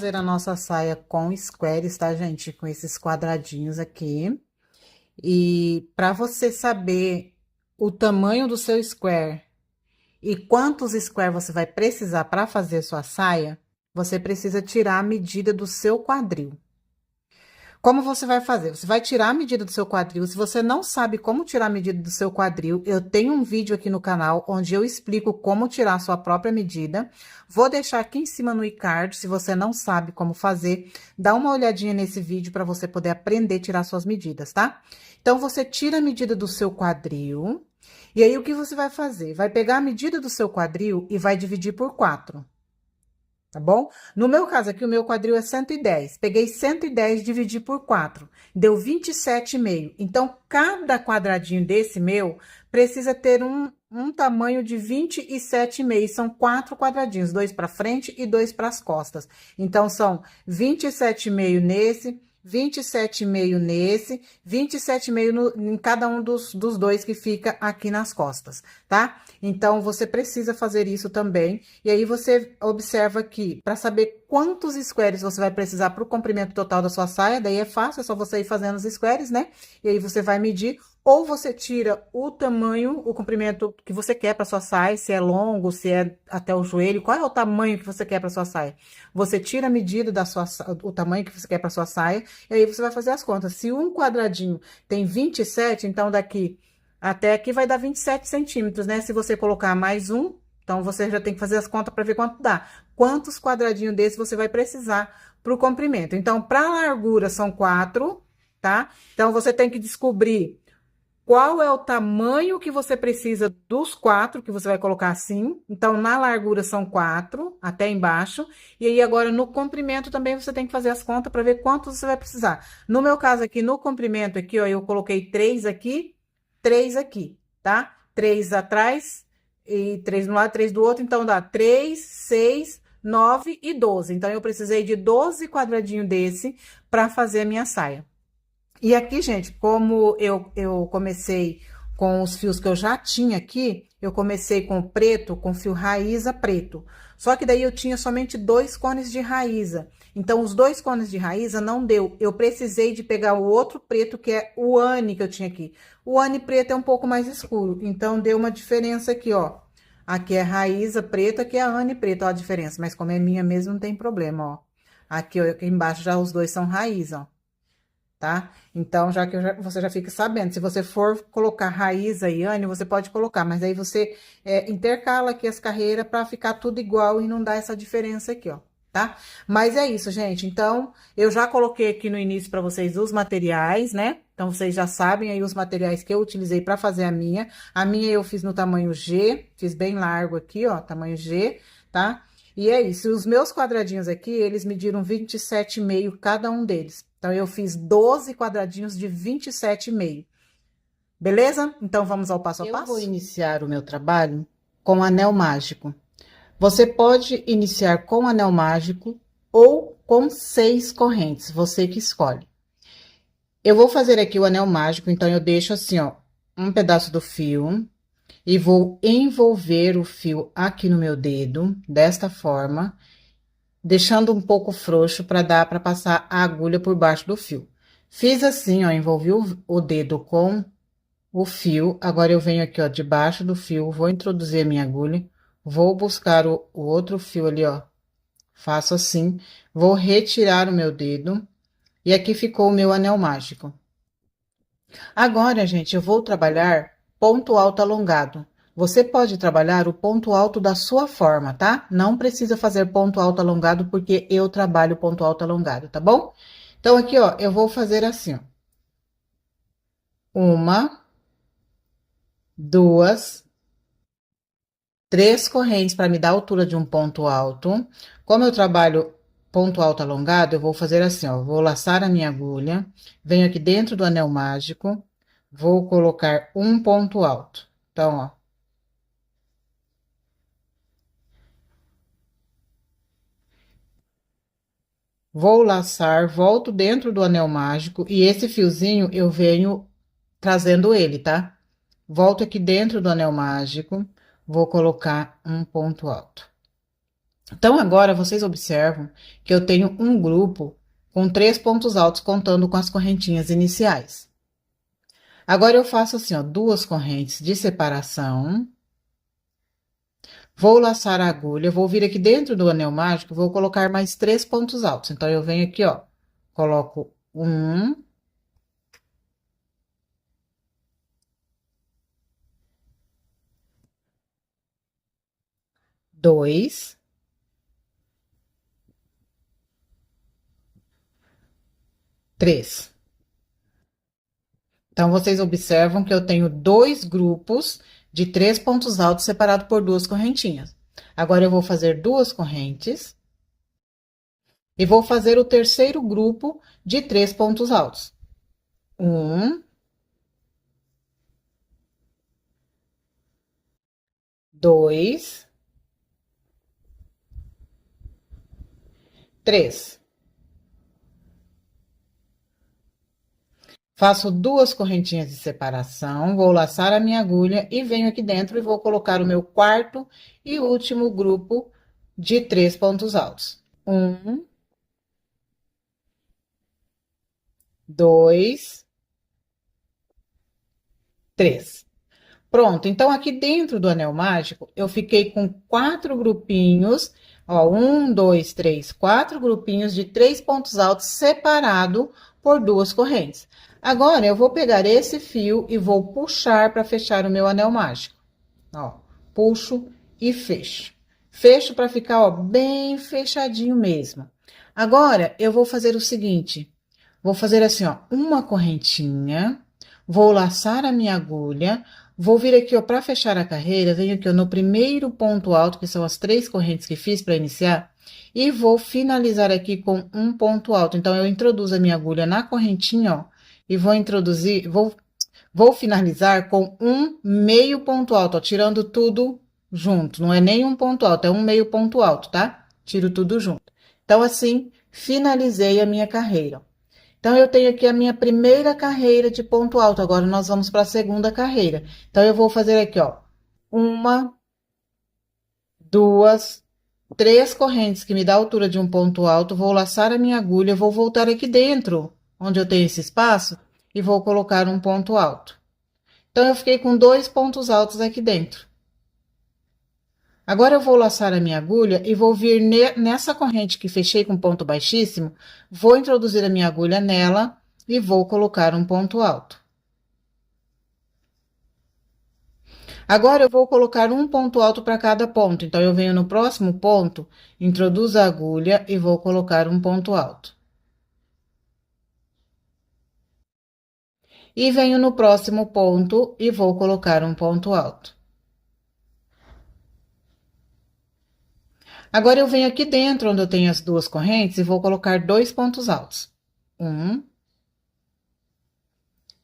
fazer a nossa saia com squares, tá, gente? Com esses quadradinhos aqui. E para você saber o tamanho do seu square e quantos square você vai precisar para fazer sua saia, você precisa tirar a medida do seu quadril. Como você vai fazer? Você vai tirar a medida do seu quadril. Se você não sabe como tirar a medida do seu quadril, eu tenho um vídeo aqui no canal onde eu explico como tirar a sua própria medida. Vou deixar aqui em cima no e-card, se você não sabe como fazer, dá uma olhadinha nesse vídeo para você poder aprender a tirar suas medidas, tá? Então, você tira a medida do seu quadril. E aí, o que você vai fazer? Vai pegar a medida do seu quadril e vai dividir por 4. Tá bom? No meu caso aqui, o meu quadril é 110. Peguei 110, dividi por 4. Deu 27,5. Então, cada quadradinho desse meu precisa ter um tamanho de 27,5. São 4 quadradinhos, 2 para frente e 2 para as costas. Então, são 27,5 nesse, 27,5 nesse, 27,5 em cada um dos dois que fica aqui nas costas, tá? Então, você precisa fazer isso também. E aí, você observa aqui, para saber quantos squares você vai precisar para o comprimento total da sua saia, daí é fácil, é só você ir fazendo os squares, né? E aí, você vai medir, ou você tira o tamanho, o comprimento que você quer para sua saia, se é longo, se é até o joelho, qual é o tamanho que você quer para sua saia? Você tira a medida da sua, o tamanho que você quer para sua saia, e aí você vai fazer as contas. Se um quadradinho tem 27, então daqui até aqui vai dar 27 centímetros, né? Se você colocar mais um, então você já tem que fazer as contas para ver quanto dá. Quantos quadradinhos desse você vai precisar para o comprimento? Então, para a largura são 4, tá? Então, você tem que descobrir qual é o tamanho que você precisa dos 4, que você vai colocar assim. Então, na largura são 4, até embaixo. E aí, agora, no comprimento também você tem que fazer as contas para ver quantos você vai precisar. No meu caso aqui, no comprimento aqui, ó, eu coloquei 3 aqui, 3 aqui, tá? 3 atrás e 3 no lado, 3 do outro. Então, dá 3, 6, 9 e 12. Então, eu precisei de 12 quadradinhos desse para fazer a minha saia. E aqui, gente, como eu comecei com os fios que eu já tinha aqui, eu comecei com o preto, com fio raíza preto. Só que daí eu tinha somente 2 cones de raíza. Então, os 2 cones de raíza não deu. Eu precisei de pegar o outro preto, que é o ane que eu tinha aqui. O ane preto é um pouco mais escuro, então deu uma diferença aqui, ó. Aqui é raíza preta, aqui é a ane preta, ó a diferença. Mas como é minha mesmo, não tem problema, ó. Aqui, ó, aqui embaixo já os dois são raiz, ó. Tá? Então, você já fica sabendo. Se você for colocar raiz aí, Anne, você pode colocar, mas aí você intercala aqui as carreiras para ficar tudo igual e não dar essa diferença aqui, ó, tá? Mas é isso, gente. Então, eu já coloquei aqui no início para vocês os materiais, né? Então, vocês já sabem aí os materiais que eu utilizei para fazer a minha. A minha eu fiz no tamanho G, fiz bem largo aqui, ó, tamanho G, tá? E é isso. Os meus quadradinhos aqui, eles mediram 27,5 cada um deles. Então, eu fiz 12 quadradinhos de 27,5. Beleza? Então, vamos ao passo a passo? Eu vou iniciar o meu trabalho com anel mágico. Você pode iniciar com anel mágico ou com 6 correntes, você que escolhe. Eu vou fazer aqui o anel mágico, então eu deixo assim, ó, um pedaço do fio e vou envolver o fio aqui no meu dedo, desta forma, deixando um pouco frouxo para dar para passar a agulha por baixo do fio. Fiz assim, ó, envolvi o dedo com o fio. Agora eu venho aqui, ó, debaixo do fio, vou introduzir a minha agulha, vou buscar o outro fio ali, ó. Faço assim, vou retirar o meu dedo e aqui ficou o meu anel mágico. Agora, gente, eu vou trabalhar ponto alto alongado. Você pode trabalhar o ponto alto da sua forma, tá? Não precisa fazer ponto alto alongado, porque eu trabalho ponto alto alongado, tá bom? Então, aqui, ó, eu vou fazer assim, ó. 1, 2, 3 correntes para me dar a altura de um ponto alto. Como eu trabalho ponto alto alongado, eu vou fazer assim, ó. Vou laçar a minha agulha, venho aqui dentro do anel mágico, vou colocar um ponto alto. Então, ó. Vou laçar, volto dentro do anel mágico e esse fiozinho eu venho trazendo ele, tá? Volto aqui dentro do anel mágico, vou colocar um ponto alto. Então, agora vocês observam que eu tenho um grupo com 3 pontos altos, contando com as correntinhas iniciais. Agora, eu faço assim, ó, 2 correntes de separação. Vou laçar a agulha, vou vir aqui dentro do anel mágico, vou colocar mais 3 pontos altos. Então, eu venho aqui, ó, coloco 1, 2, 3. Então, vocês observam que eu tenho 2 grupos de 3 pontos altos separados por 2 correntinhas. Agora, eu vou fazer 2 correntes e vou fazer o terceiro grupo de 3 pontos altos. 1, 2, 3. Faço 2 correntinhas de separação, vou laçar a minha agulha e venho aqui dentro e vou colocar o meu quarto e último grupo de 3 pontos altos. 1, 2, 3. Pronto, então aqui dentro do anel mágico, eu fiquei com 4 grupinhos, ó, 1, 2, 3, 4 grupinhos de 3 pontos altos separado por 2 correntes. Agora, eu vou pegar esse fio e vou puxar para fechar o meu anel mágico. Ó, puxo e fecho. Fecho para ficar, ó, bem fechadinho mesmo. Agora, eu vou fazer o seguinte, vou fazer assim, ó, uma correntinha, vou laçar a minha agulha, vou vir aqui, ó, para fechar a carreira, venho aqui, ó, no primeiro ponto alto, que são as 3 correntes que fiz para iniciar, e vou finalizar aqui com um ponto alto. Então, eu introduzo a minha agulha na correntinha, ó, e vou introduzir, vou finalizar com um meio ponto alto, ó, tirando tudo junto. Não é nem um ponto alto, é um meio ponto alto, tá? Tiro tudo junto. Então, assim, finalizei a minha carreira. Então, eu tenho aqui a minha primeira carreira de ponto alto. Agora, nós vamos para a segunda carreira. Então, eu vou fazer aqui, ó, uma, duas, 3 correntes que me dá a altura de um ponto alto. Vou laçar a minha agulha, vou voltar aqui dentro, onde eu tenho esse espaço, e vou colocar um ponto alto. Então, eu fiquei com 2 pontos altos aqui dentro. Agora, eu vou laçar a minha agulha e vou vir nessa corrente que fechei com ponto baixíssimo, vou introduzir a minha agulha nela e vou colocar um ponto alto. Agora, eu vou colocar um ponto alto para cada ponto. Então, eu venho no próximo ponto, introduzo a agulha e vou colocar um ponto alto. E venho no próximo ponto e vou colocar um ponto alto. Agora, eu venho aqui dentro, onde eu tenho as 2 correntes, e vou colocar 2 pontos altos. 1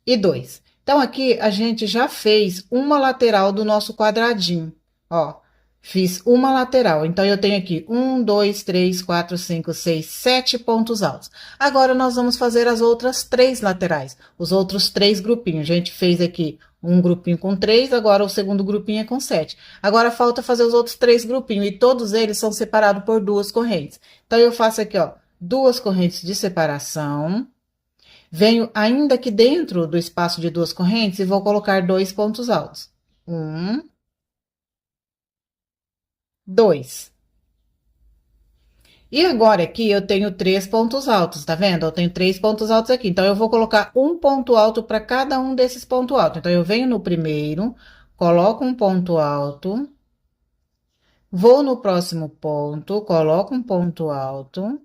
e 2. Então, aqui, a gente já fez uma lateral do nosso quadradinho, ó. Fiz uma lateral, então, eu tenho aqui 1, 2, 3, 4, 5, 6, 7 pontos altos. Agora, nós vamos fazer as outras 3 laterais, os outros 3 grupinhos. A gente fez aqui um grupinho com 3, agora o segundo grupinho é com 7. Agora, falta fazer os outros 3 grupinhos, e todos eles são separados por 2 correntes. Então, eu faço aqui, ó, 2 correntes de separação. Venho ainda aqui dentro do espaço de 2 correntes e vou colocar 2 pontos altos. 1, 2. E agora aqui eu tenho 3 pontos altos, tá vendo? Eu tenho 3 pontos altos aqui. Então, eu vou colocar um ponto alto para cada um desses pontos altos. Então, eu venho no primeiro, coloco um ponto alto, vou no próximo ponto, coloco um ponto alto,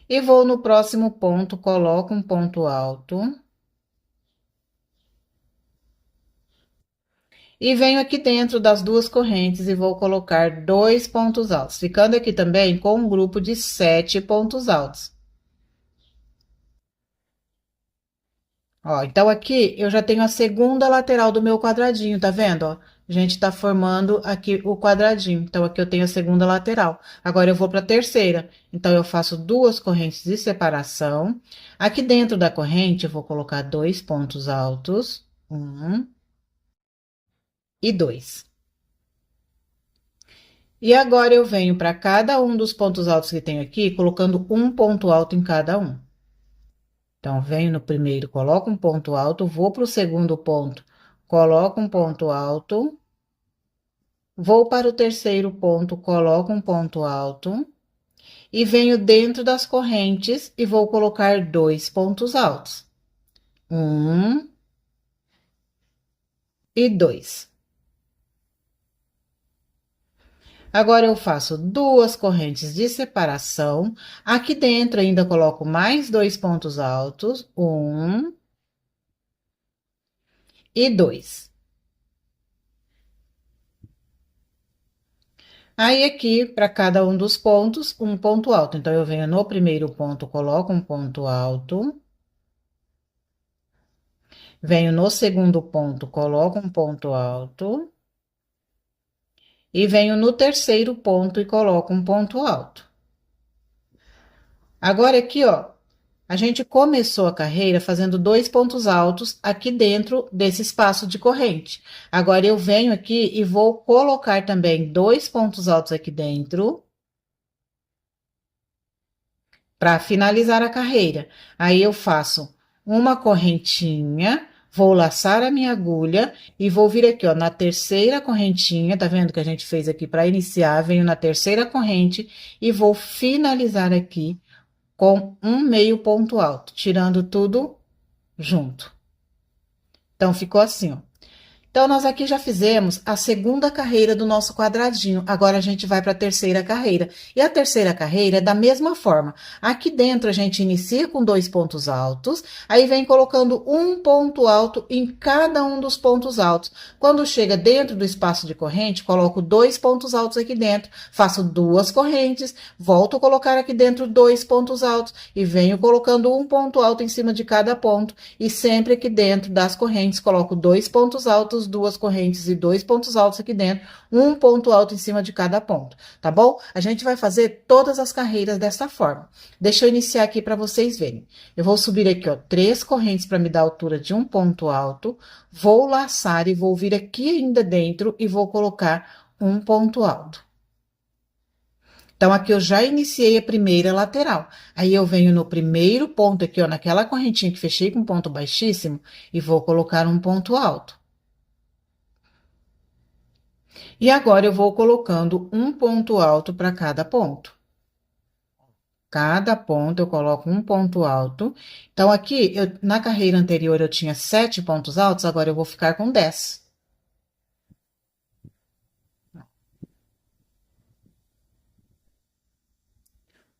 e vou no próximo ponto, coloco um ponto alto. E venho aqui dentro das 2 correntes e vou colocar 2 pontos altos, ficando aqui também com um grupo de 7 pontos altos. Ó, então aqui eu já tenho a segunda lateral do meu quadradinho, tá vendo, ó? A gente tá formando aqui o quadradinho, então aqui eu tenho a segunda lateral. Agora eu vou para a terceira, então eu faço 2 correntes de separação. Aqui dentro da corrente eu vou colocar 2 pontos altos, 1 e 2. E agora eu venho para cada um dos pontos altos que tenho aqui, colocando um ponto alto em cada um. Então, venho no primeiro, coloco um ponto alto, vou para o segundo ponto, coloco um ponto alto, vou para o terceiro ponto, coloco um ponto alto, e venho dentro das correntes e vou colocar dois pontos altos. Um e dois. Agora eu faço duas correntes de separação. Aqui dentro ainda coloco mais dois pontos altos, um e dois. Aí aqui, para cada um dos pontos, um ponto alto. Então, eu venho no primeiro ponto, coloco um ponto alto. Venho no segundo ponto, coloco um ponto alto. E venho no terceiro ponto e coloco um ponto alto. Agora aqui, ó, a gente começou a carreira fazendo dois pontos altos aqui dentro desse espaço de corrente. Agora eu venho aqui e vou colocar também dois pontos altos aqui dentro para finalizar a carreira. Aí eu faço uma correntinha, vou laçar a minha agulha e vou vir aqui, ó, na terceira correntinha, tá vendo que a gente fez aqui para iniciar? Venho na terceira corrente e vou finalizar aqui com um meio ponto alto, tirando tudo junto. Então, ficou assim, ó. Então, nós aqui já fizemos a segunda carreira do nosso quadradinho. Agora, a gente vai para a terceira carreira. E a terceira carreira é da mesma forma. Aqui dentro, a gente inicia com dois pontos altos, aí vem colocando um ponto alto em cada um dos pontos altos. Quando chega dentro do espaço de corrente, coloco dois pontos altos aqui dentro, faço duas correntes, volto a colocar aqui dentro dois pontos altos e venho colocando um ponto alto em cima de cada ponto. E sempre aqui dentro das correntes, coloco dois pontos altos, duas correntes e dois pontos altos aqui dentro, um ponto alto em cima de cada ponto, tá bom? A gente vai fazer todas as carreiras dessa forma. Deixa eu iniciar aqui para vocês verem. Eu vou subir aqui, ó, três correntes para me dar a altura de um ponto alto, vou laçar e vou vir aqui ainda dentro e vou colocar um ponto alto. Então, aqui eu já iniciei a primeira lateral. Aí, eu venho no primeiro ponto aqui, ó, naquela correntinha que fechei com ponto baixíssimo, e vou colocar um ponto alto. E agora, eu vou colocando um ponto alto para cada ponto. Cada ponto eu coloco um ponto alto. Então, aqui, na carreira anterior, eu tinha 7 pontos altos, agora eu vou ficar com 10.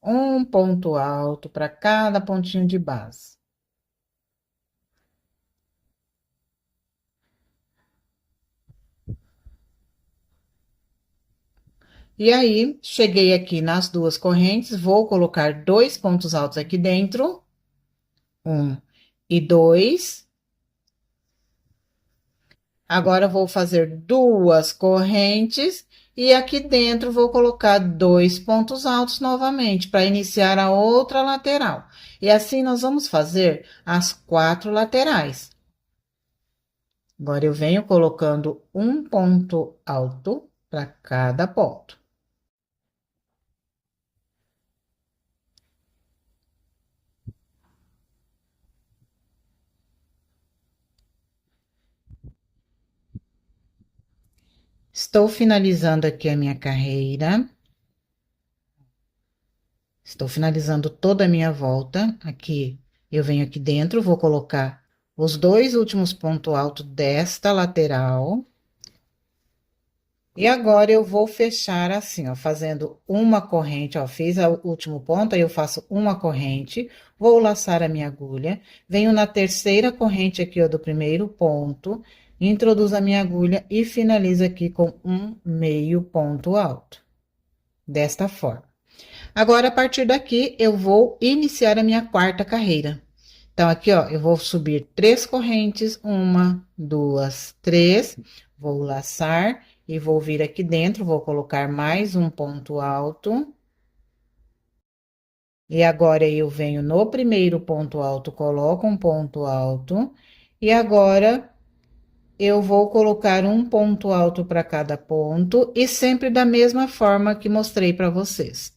Um ponto alto para cada pontinho de base. E aí, cheguei aqui nas duas correntes, vou colocar dois pontos altos aqui dentro. Um e dois. Agora, vou fazer duas correntes. E aqui dentro, vou colocar dois pontos altos novamente, para iniciar a outra lateral. E assim, nós vamos fazer as 4 laterais. Agora, eu venho colocando um ponto alto para cada ponto. Estou finalizando aqui a minha carreira. Estou finalizando toda a minha volta. Aqui, eu venho aqui dentro, vou colocar os dois últimos pontos altos desta lateral. E agora, eu vou fechar assim, ó, fazendo uma corrente, ó, fiz o último ponto, aí eu faço uma corrente, vou laçar a minha agulha, venho na terceira corrente aqui, ó, do primeiro ponto, introduzo a minha agulha e finalizo aqui com um meio ponto alto, desta forma. Agora, a partir daqui, eu vou iniciar a minha quarta carreira. Então, aqui, ó, eu vou subir 3 correntes, uma, duas, três, vou laçar e vou vir aqui dentro, vou colocar mais um ponto alto. E agora, eu venho no primeiro ponto alto, coloco um ponto alto. E agora, eu vou colocar um ponto alto para cada ponto e sempre da mesma forma que mostrei para vocês.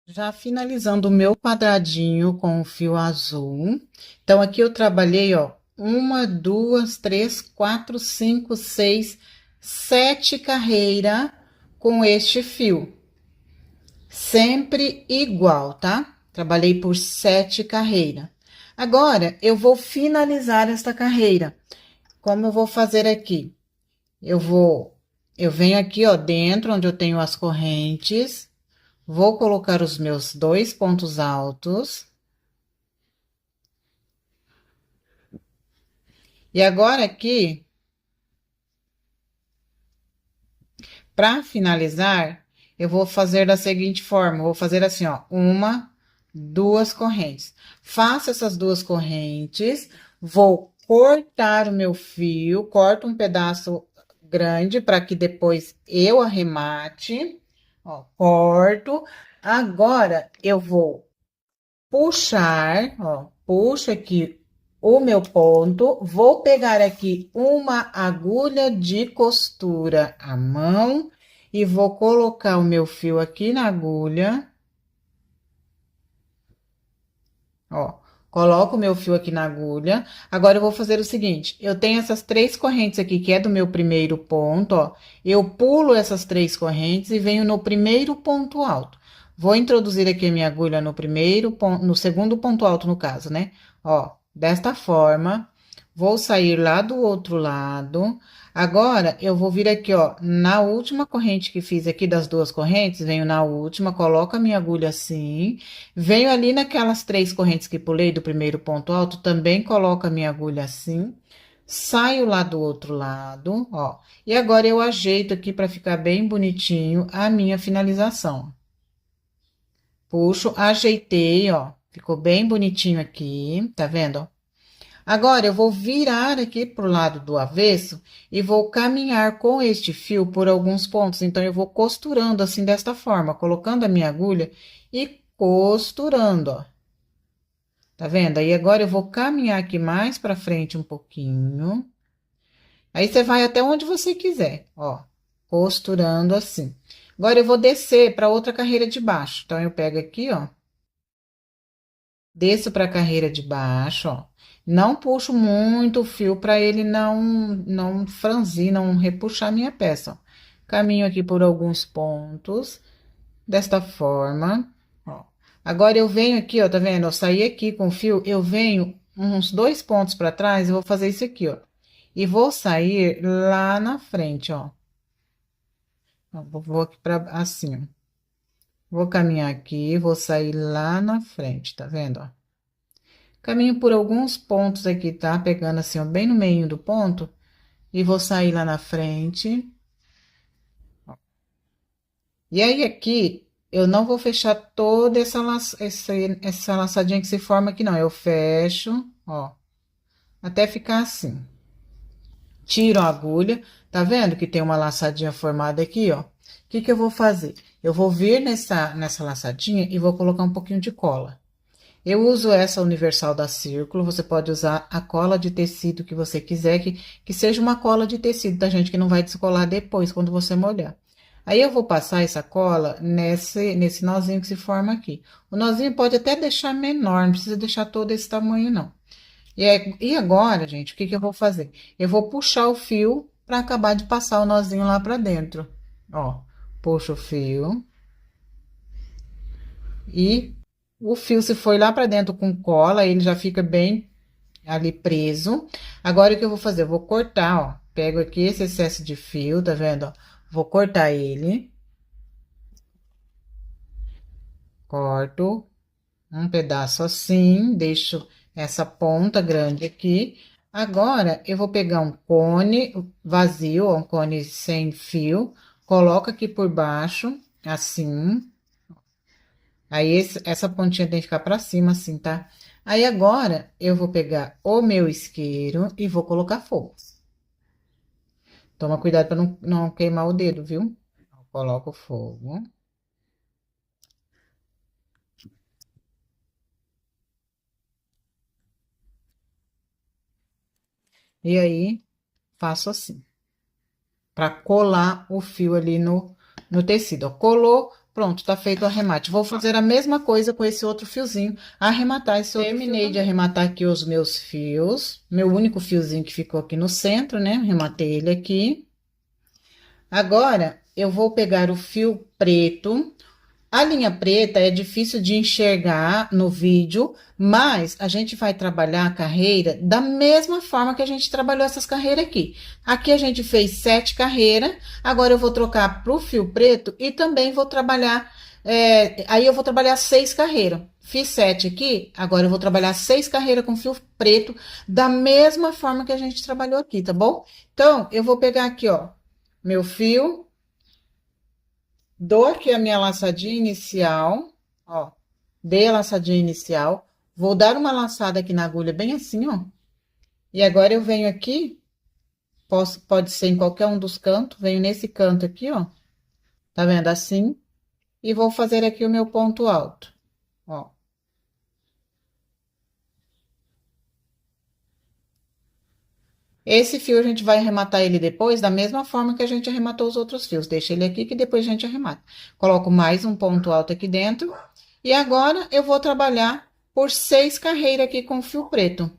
Já finalizando o meu quadradinho com o fio azul. Então, aqui eu trabalhei, ó, uma, duas, três, quatro, cinco, seis, sete carreiras com este fio. Sempre igual, tá? Trabalhei por sete carreiras. Agora, eu vou finalizar esta carreira. Como eu vou fazer aqui? Eu venho aqui, ó, dentro onde eu tenho as correntes. Vou colocar os meus dois pontos altos. E agora aqui, para finalizar, eu vou fazer da seguinte forma, eu vou fazer assim, ó, uma, duas correntes. Faço essas duas correntes, vou cortar o meu fio, corto um pedaço grande para que depois eu arremate, ó, corto. Agora eu vou puxar, ó, puxo aqui o meu ponto, vou pegar aqui uma agulha de costura à mão e vou colocar o meu fio aqui na agulha, ó. Coloco o meu fio aqui na agulha. Agora, eu vou fazer o seguinte: eu tenho essas três correntes aqui, que é do meu primeiro ponto, ó. Eu pulo essas três correntes e venho no primeiro ponto alto. Vou introduzir aqui a minha agulha no primeiro ponto, no segundo ponto alto, no caso, né? Ó, desta forma. Vou sair lá do outro lado. Agora, eu vou vir aqui, ó, na última corrente que fiz aqui das duas correntes, venho na última, coloco a minha agulha assim. Venho ali naquelas três correntes que pulei do primeiro ponto alto, também coloco a minha agulha assim. Saio lá do outro lado, ó. E agora eu ajeito aqui para ficar bem bonitinho a minha finalização. Puxo, ajeitei, ó. Ficou bem bonitinho aqui, tá vendo, ó? Agora eu vou virar aqui pro lado do avesso e vou caminhar com este fio por alguns pontos. Então, eu vou costurando assim desta forma, colocando a minha agulha e costurando, ó. Tá vendo? Aí agora eu vou caminhar aqui mais pra frente um pouquinho. Aí você vai até onde você quiser, ó, costurando assim. Agora eu vou descer para outra carreira de baixo. Então, eu pego aqui, ó, desço para a carreira de baixo, ó. Não puxo muito o fio para ele não franzir, não repuxar minha peça, ó. Caminho aqui por alguns pontos, desta forma, ó. Agora eu venho aqui, ó, tá vendo? Eu saí aqui com o fio, eu venho uns dois pontos para trás, eu vou fazer isso aqui, ó. E vou sair lá na frente, ó. Vou aqui para assim, ó. Vou caminhar aqui, vou sair lá na frente, tá vendo, ó? Caminho por alguns pontos aqui, tá? Pegando assim, ó, bem no meio do ponto. E vou sair lá na frente. E aí, aqui, eu não vou fechar toda essa laçadinha que se forma aqui, não. Eu fecho, ó, até ficar assim. Tiro a agulha, tá vendo que tem uma laçadinha formada aqui, ó? O que que eu vou fazer? Eu vou vir nessa laçadinha e vou colocar um pouquinho de cola. Eu uso essa universal da Círculo, você pode usar a cola de tecido que você quiser, que seja uma cola de tecido, tá, gente? Que não vai descolar depois, quando você molhar. Aí, eu vou passar essa cola nesse nozinho que se forma aqui. O nozinho pode até deixar menor, não precisa deixar todo esse tamanho, não. E agora, gente, o que que eu vou fazer? Eu vou puxar o fio para acabar de passar o nozinho lá para dentro. Ó, puxo o fio. E o fio se foi lá para dentro com cola, ele já fica bem ali preso. Agora, o que eu vou fazer? Eu vou cortar, ó. Pego aqui esse excesso de fio, tá vendo, ó? Vou cortar ele. Corto um pedaço assim, deixo essa ponta grande aqui. Agora, eu vou pegar um cone vazio, ó, um cone sem fio, coloco aqui por baixo, assim. Aí, essa pontinha tem que ficar pra cima, assim, tá? Aí, agora, eu vou pegar o meu isqueiro e vou colocar fogo. Toma cuidado pra não queimar o dedo, viu? Coloco o fogo. E aí, faço assim, para colar o fio ali no tecido, ó. Colou, pronto, tá feito o arremate. Vou fazer a mesma coisa com esse outro fiozinho, arrematar esse outro fio. Terminei de arrematar aqui os meus fios, meu único fiozinho que ficou aqui no centro, né? Arrematei ele aqui. Agora, eu vou pegar o fio preto. A linha preta é difícil de enxergar no vídeo, mas a gente vai trabalhar a carreira da mesma forma que a gente trabalhou essas carreiras aqui. Aqui a gente fez 7 carreiras, agora eu vou trocar para o fio preto e também vou trabalhar, aí eu vou trabalhar 6 carreiras. Fiz 7 aqui, agora eu vou trabalhar 6 carreiras com fio preto, da mesma forma que a gente trabalhou aqui, tá bom? Então, eu vou pegar aqui, ó, meu fio. Dou aqui a minha laçadinha inicial, ó. Dei a laçadinha inicial. Vou dar uma laçada aqui na agulha, bem assim, ó. E agora eu venho aqui, pode ser em qualquer um dos cantos, venho nesse canto aqui, ó. Tá vendo? Assim. E vou fazer aqui o meu ponto alto, ó. Esse fio a gente vai arrematar ele depois da mesma forma que a gente arrematou os outros fios. Deixa ele aqui que depois a gente arremata. Coloco mais um ponto alto aqui dentro. E agora eu vou trabalhar por 6 carreiras aqui com fio preto.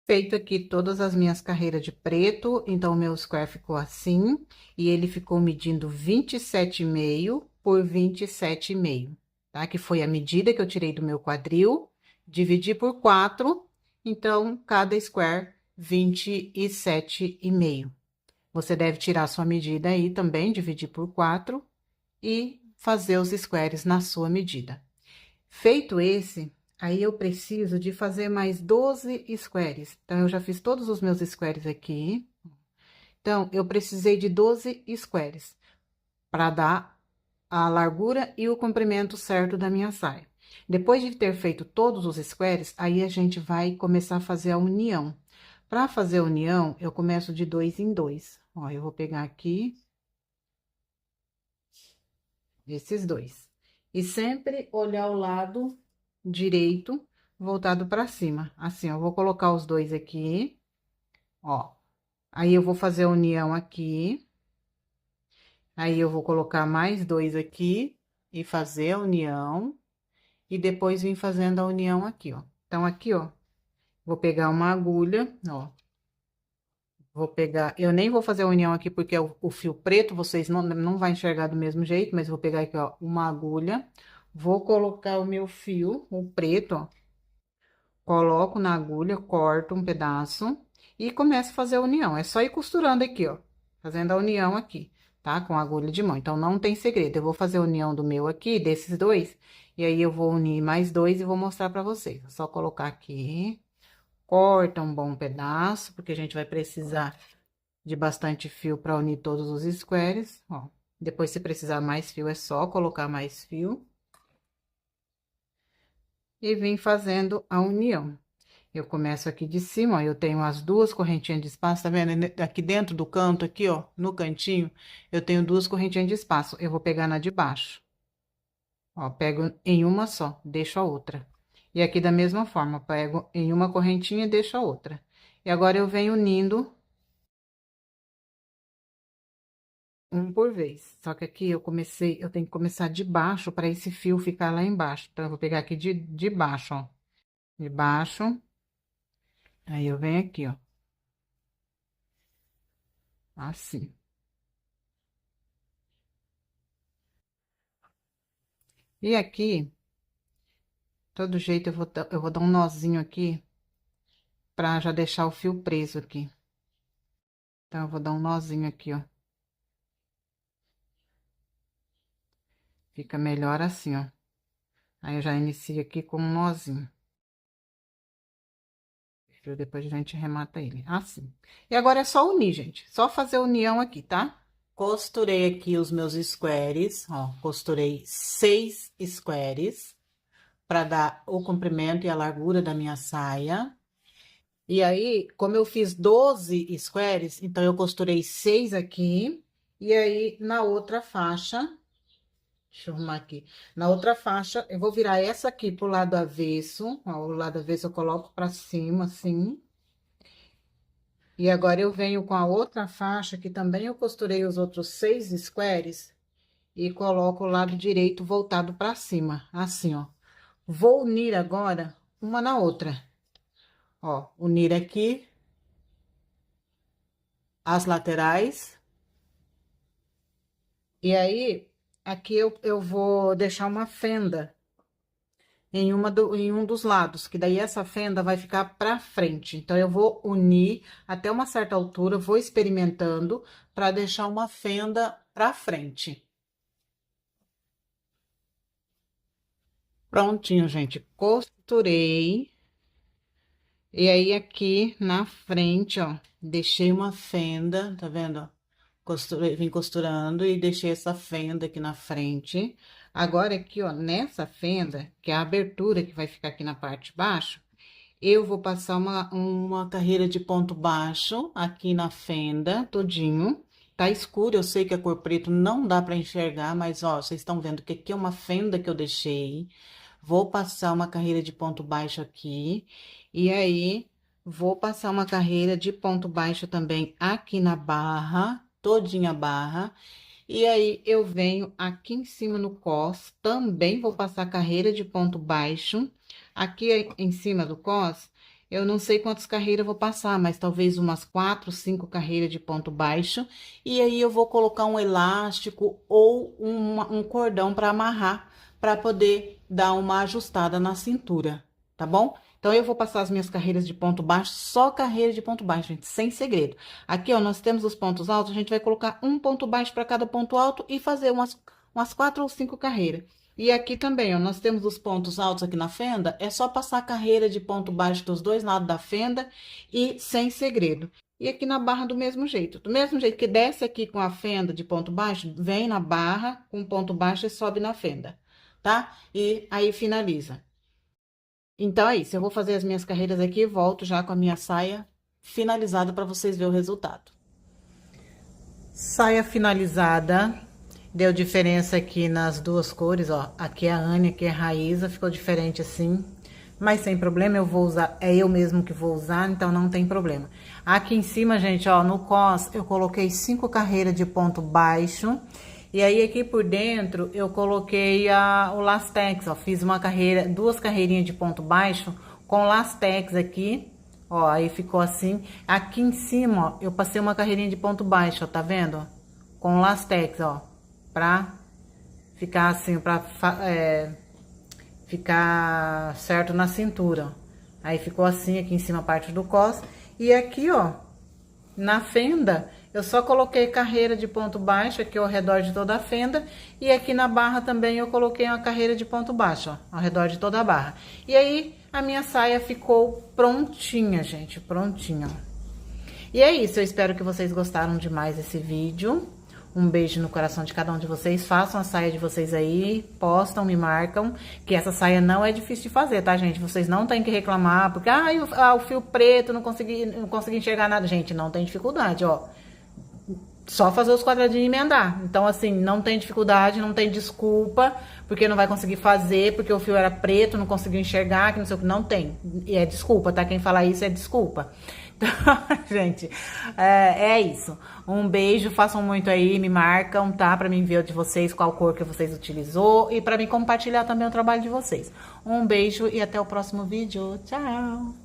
Feito aqui todas as minhas carreiras de preto, então o meu square ficou assim, e ele ficou medindo 27,5 por 27,5, tá? Que foi a medida que eu tirei do meu quadril, dividi por 4, então cada square 27,5. Você deve tirar a sua medida aí também, dividir por 4 e fazer os squares na sua medida. Feito esse, aí eu preciso de fazer mais 12 squares. Então, eu já fiz todos os meus squares aqui. Então, eu precisei de 12 squares para dar a largura e o comprimento certo da minha saia. Depois de ter feito todos os squares, aí a gente vai começar a fazer a união. Para fazer a união, eu começo de 2 em 2. Ó, eu vou pegar aqui esses dois. E sempre olhar o lado direito voltado para cima. Assim, ó, eu vou colocar os dois aqui, ó. Aí eu vou fazer a união aqui. Aí eu vou colocar mais dois aqui e fazer a união. E depois vim fazendo a união aqui, ó. Então, aqui, ó, vou pegar uma agulha, ó. Vou pegar, eu nem vou fazer a união aqui porque é o fio preto, vocês não vai enxergar do mesmo jeito, mas vou pegar aqui, ó, uma agulha. Vou colocar o meu fio, o preto, ó. Coloco na agulha, corto um pedaço e começo a fazer a união. É só ir costurando aqui, ó, fazendo a união aqui, tá? Com agulha de mão. Então, não tem segredo. Eu vou fazer a união do meu aqui, desses dois, e aí eu vou unir mais dois e vou mostrar pra vocês. É só colocar aqui, corta um bom pedaço, porque a gente vai precisar de bastante fio para unir todos os squares, ó. Depois, se precisar mais fio, é só colocar mais fio. E vim fazendo a união. Eu começo aqui de cima, ó, eu tenho as duas correntinhas de espaço, tá vendo? Aqui dentro do canto, aqui, ó, no cantinho, eu tenho duas correntinhas de espaço. Eu vou pegar na de baixo. Ó, pego em uma só, deixo a outra. E aqui da mesma forma, pego em uma correntinha e deixo a outra. E agora eu venho unindo um por vez. Só que aqui eu tenho que começar de baixo para esse fio ficar lá embaixo. Então, eu vou pegar aqui de baixo, ó. De baixo. Aí eu venho aqui, ó. Assim. E aqui, todo jeito, eu vou dar um nozinho aqui pra já deixar o fio preso aqui. Então, eu vou dar um nozinho aqui, ó. Fica melhor assim, ó. Aí, eu já inicio aqui com um nozinho. viu? Depois a gente remata ele, assim. E agora é só unir, gente. Só fazer a união aqui, tá? Costurei aqui os meus squares, ó. Costurei 6 squares para dar o comprimento e a largura da minha saia. E aí, como eu fiz 12 squares, então eu costurei 6 aqui. E aí, na outra faixa, deixa eu arrumar aqui. Na outra faixa, eu vou virar essa aqui pro lado avesso. Ó, o lado avesso eu coloco pra cima, assim. E agora eu venho com a outra faixa, que também eu costurei os outros 6 squares. E coloco o lado direito voltado pra cima, assim, ó. Vou unir agora uma na outra. Ó, unir aqui as laterais. E aí, aqui eu vou deixar uma fenda em em um dos lados, que daí essa fenda vai ficar pra frente. Então, eu vou unir até uma certa altura, vou experimentando para deixar uma fenda pra frente. Prontinho, gente, costurei. E aí, aqui na frente, ó, deixei uma fenda, tá vendo? Costurei, vim costurando e deixei essa fenda aqui na frente. Agora, aqui, ó, nessa fenda, que é a abertura que vai ficar aqui na parte de baixo, eu vou passar uma carreira de ponto baixo aqui na fenda, todinho. Tá escuro, eu sei que a cor preto não dá pra enxergar, mas, ó, vocês estão vendo que aqui é uma fenda que eu deixei. Vou passar uma carreira de ponto baixo aqui, e aí, vou passar uma carreira de ponto baixo também aqui na barra, todinha a barra. E aí, eu venho aqui em cima no cos, também vou passar carreira de ponto baixo. Aqui em cima do cos, eu não sei quantas carreiras eu vou passar, mas talvez umas 4, 5 carreiras de ponto baixo. E aí, eu vou colocar um elástico ou um cordão para amarrar, para poder dar uma ajustada na cintura, tá bom? Então, eu vou passar as minhas carreiras de ponto baixo, só carreira de ponto baixo, gente, sem segredo. Aqui, ó, nós temos os pontos altos, a gente vai colocar um ponto baixo para cada ponto alto e fazer umas 4 ou 5 carreiras. E aqui também, ó, nós temos os pontos altos aqui na fenda, é só passar a carreira de ponto baixo dos dois lados da fenda e sem segredo. E aqui na barra do mesmo jeito. Do mesmo jeito que desce aqui com a fenda de ponto baixo, vem na barra com ponto baixo e sobe na fenda, tá? E aí finaliza. Então é isso, eu vou fazer as minhas carreiras aqui e volto já com a minha saia finalizada para vocês verem o resultado. Saia finalizada, deu diferença aqui nas duas cores, ó. Aqui é a Anne, aqui é a Raíza, ficou diferente assim. Mas sem problema, eu vou usar, é eu mesmo que vou usar, então não tem problema. Aqui em cima, gente, ó, no cos, eu coloquei 5 carreiras de ponto baixo. E aí, aqui por dentro, eu coloquei o lastex, ó. Fiz uma carreira, 2 carreirinhas de ponto baixo com lastex aqui. Ó, aí ficou assim. Aqui em cima, ó, eu passei uma carreirinha de ponto baixo, ó, tá vendo? Com lastex, ó. Pra ficar assim, ficar certo na cintura. Aí ficou assim aqui em cima a parte do cos. E aqui, ó, na fenda, eu só coloquei carreira de ponto baixo aqui ao redor de toda a fenda. E aqui na barra também eu coloquei uma carreira de ponto baixo, ó, ao redor de toda a barra. E aí, a minha saia ficou prontinha, gente, prontinha. E é isso, eu espero que vocês gostaram demais desse vídeo. Um beijo no coração de cada um de vocês. Façam a saia de vocês aí, postam, me marcam, que essa saia não é difícil de fazer, tá, gente? Vocês não tem que reclamar, porque, o fio preto, não consegui enxergar nada. Gente, não tem dificuldade, ó. Só fazer os quadradinhos e emendar. Então, assim, não tem dificuldade, não tem desculpa, porque não vai conseguir fazer, porque o fio era preto, não conseguiu enxergar, que não sei o que. Não tem. E é desculpa, tá? Quem fala isso é desculpa. Então, gente, é isso. Um beijo, façam muito aí, me marcam, tá? Pra mim ver o de vocês, qual cor que vocês utilizou e pra mim compartilhar também o trabalho de vocês. Um beijo e até o próximo vídeo. Tchau!